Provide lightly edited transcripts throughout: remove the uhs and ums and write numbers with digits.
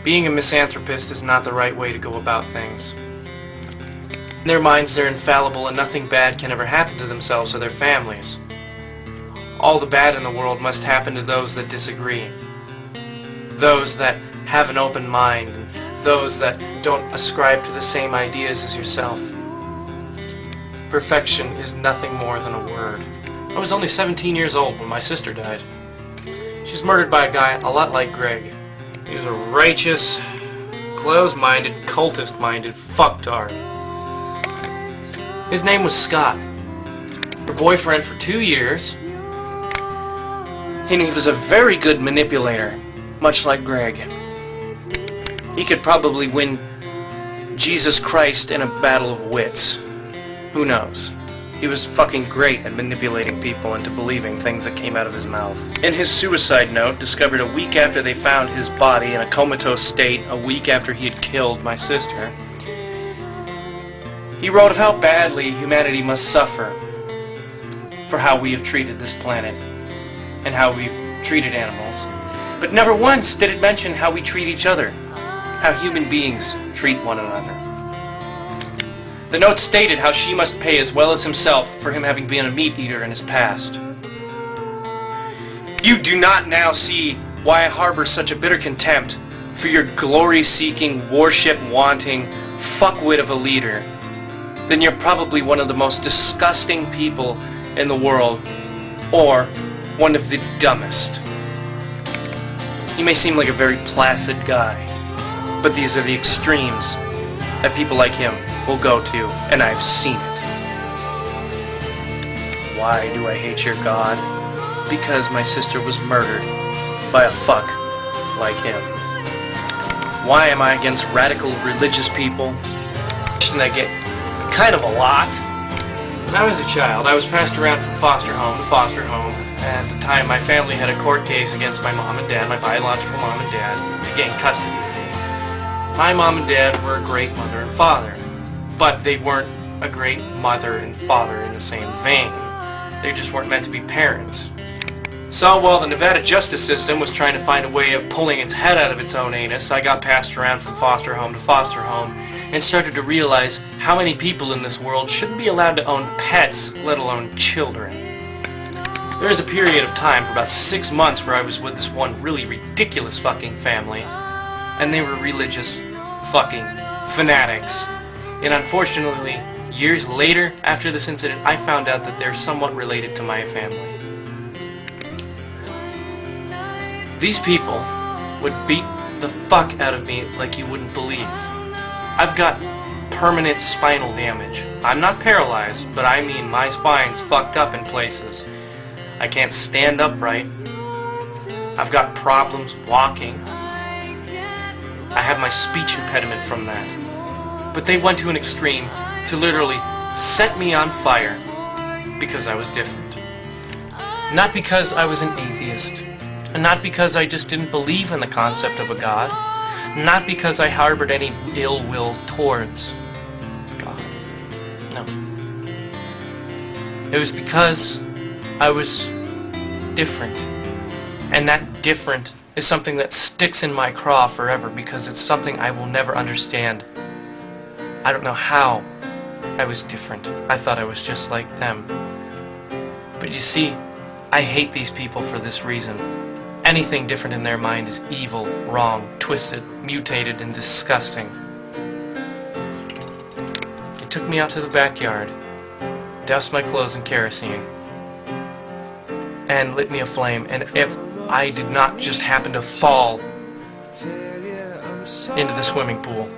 Being a misanthropist is not the right way to go about things. In their minds they're infallible and nothing bad can ever happen to themselves or their families. All the bad in the world must happen to those that disagree. Those that have an open mind and those that don't ascribe to the same ideas as yourself. Perfection is nothing more than a word. I was only 17 years old when my sister died. She was murdered by a guy a lot like Greg. He was a righteous, closed-minded, cultist-minded fucktard. His name was Scott. Her boyfriend for 2 years. And he was a very good manipulator, much like Greg. He could probably win Jesus Christ in a battle of wits. Who knows? He was fucking great at manipulating people into believing things that came out of his mouth. In his suicide note, discovered a week after they found his body in a comatose state, a week after he had killed my sister, he wrote of how badly humanity must suffer for how we have treated this planet and how we've treated animals. But never once did it mention how we treat each other, how human beings treat one another. The note stated how she must pay as well as himself for him having been a meat eater in his past. You do not now see why I harbor such a bitter contempt for your glory-seeking, worship-wanting fuckwit of a leader. Then you're probably one of the most disgusting people in the world, or one of the dumbest. You may seem like a very placid guy, but these are the extremes that people like him will go to, and I've seen it. Why do I hate your God? Because my sister was murdered by a fuck like him. Why am I against radical religious people? And I get kind of a lot. When I was a child, I was passed around from foster home to foster home. At the time, my family had a court case against my mom and dad, my biological mom and dad, to gain custody of me. My mom and dad were a great mother and father, but they weren't a great mother and father in the same vein. They just weren't meant to be parents. So while the Nevada justice system was trying to find a way of pulling its head out of its own anus, I got passed around from foster home to foster home and started to realize how many people in this world shouldn't be allowed to own pets, let alone children. There was a period of time for about 6 months where I was with this one really ridiculous fucking family, and they were religious fucking fanatics. And unfortunately, years later after this incident, I found out that they're somewhat related to my family. These people would beat the fuck out of me like you wouldn't believe. I've got permanent spinal damage. I'm not paralyzed, but I mean my spine's fucked up in places. I can't stand upright. I've got problems walking. I have my speech impediment from that. But they went to an extreme to literally set me on fire because I was different. Not because I was an atheist. And not because I just didn't believe in the concept of a God. Not because I harbored any ill will towards God. No. It was because I was different. And that different is something that sticks in my craw forever because it's something I will never understand. I don't know how I was different. I thought I was just like them. But you see, I hate these people for this reason. Anything different in their mind is evil, wrong, twisted, mutated, and disgusting. He took me out to the backyard, doused my clothes in kerosene, and lit me a flame. And if I did not just happen to fall into the swimming pool,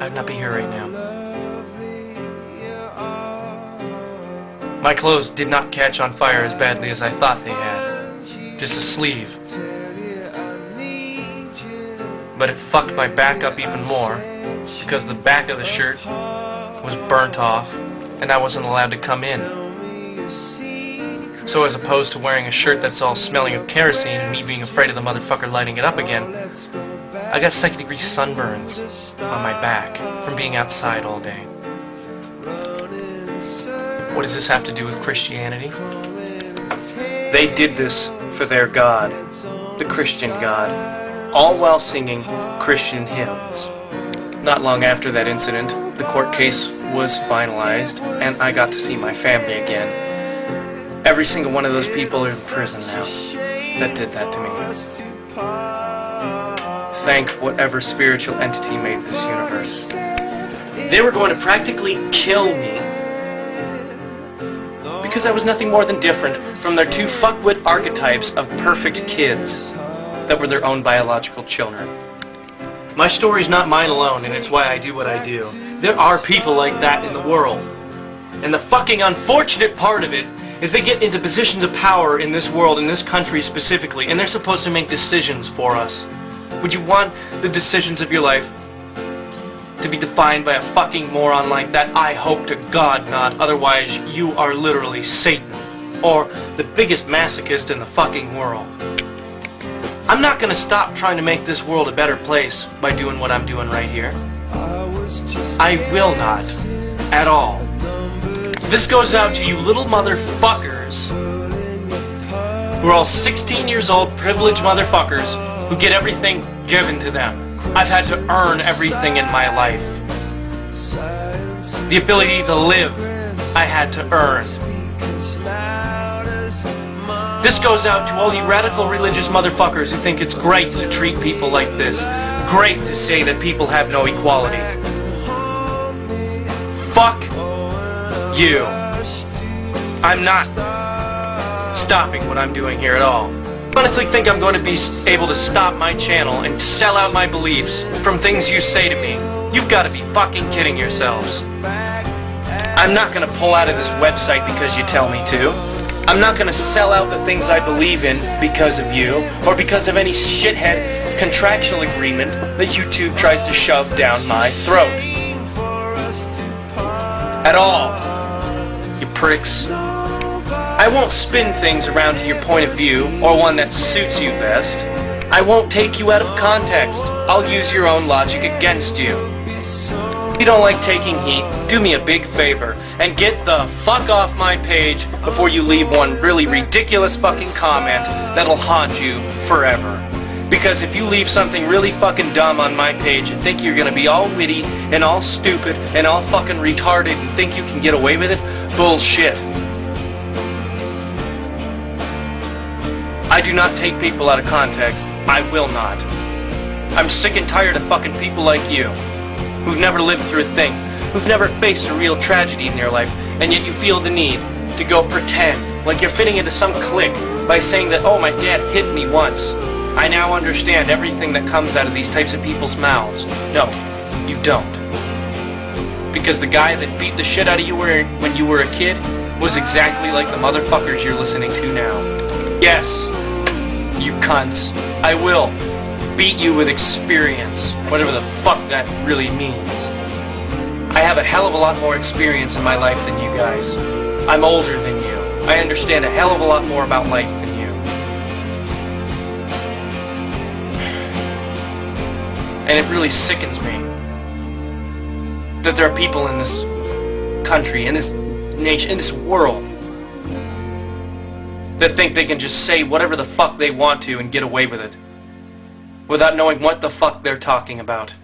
I would not be here right now. My clothes did not catch on fire as badly as I thought they had. Just a sleeve. But it fucked my back up even more because the back of the shirt was burnt off and I wasn't allowed to come in. So as opposed to wearing a shirt that's all smelling of kerosene and me being afraid of the motherfucker lighting it up again, I got second-degree sunburns on my back from being outside all day. What does this have to do with Christianity? They did this for their God, the Christian God. all while singing Christian hymns. Not long after that incident, the court case was finalized, and I got to see my family again. Every single one of those people are in prison now that did that to me. Thank whatever spiritual entity made this universe. They were going to practically kill me because I was nothing more than different from their two fuckwit archetypes of perfect kids that were their own biological children. My story's not mine alone, and it's why I do what I do. There are people like that in the world. And the fucking unfortunate part of it is they get into positions of power in this world, in this country specifically, and they're supposed to make decisions for us. Would you want the decisions of your life to be defined by a fucking moron like that? I hope to God not. Otherwise, you are literally Satan, or the biggest masochist in the fucking world. I'm not gonna stop trying to make this world a better place by doing what I'm doing right here. I will not. At all. This goes out to you little motherfuckers who are all 16 years old, privileged motherfuckers who get everything given to them. I've had to earn everything in my life. The ability to live, I had to earn. This goes out to all you radical religious motherfuckers who think it's great to treat people like this. Great to say that people have no equality. Fuck you. I'm not stopping what I'm doing here at all. I honestly think I'm going to be able to stop my channel and sell out my beliefs from things you say to me. You've got to be fucking kidding yourselves. I'm not going to pull out of this website because you tell me to. I'm not going to sell out the things I believe in because of you, or because of any shithead contractual agreement that YouTube tries to shove down my throat. At all. You pricks. I won't spin things around to your point of view, or one that suits you best. I won't take you out of context. I'll use your own logic against you. If you don't like taking heat, do me a big favor and get the fuck off my page before you leave one really ridiculous fucking comment that'll haunt you forever. Because if you leave something really fucking dumb on my page and think you're gonna be all witty and all stupid and all fucking retarded and think you can get away with it, bullshit. I do not take people out of context. I will not. I'm sick and tired of fucking people like you, who've never lived through a thing, who've never faced a real tragedy in their life, and yet you feel the need to go pretend like you're fitting into some clique by saying that, oh, my dad hit me once. I now understand everything that comes out of these types of people's mouths. No, you don't. Because the guy that beat the shit out of you when you were a kid was exactly like the motherfuckers you're listening to now. Yes, you cunts. I will beat you with experience, whatever the fuck that really means. I have a hell of a lot more experience in my life than you guys. I'm older than you. I understand a hell of a lot more about life than you. And it really sickens me that there are people in this country, in this nation, in this world that think they can just say whatever the fuck they want to and get away with it without knowing what the fuck they're talking about.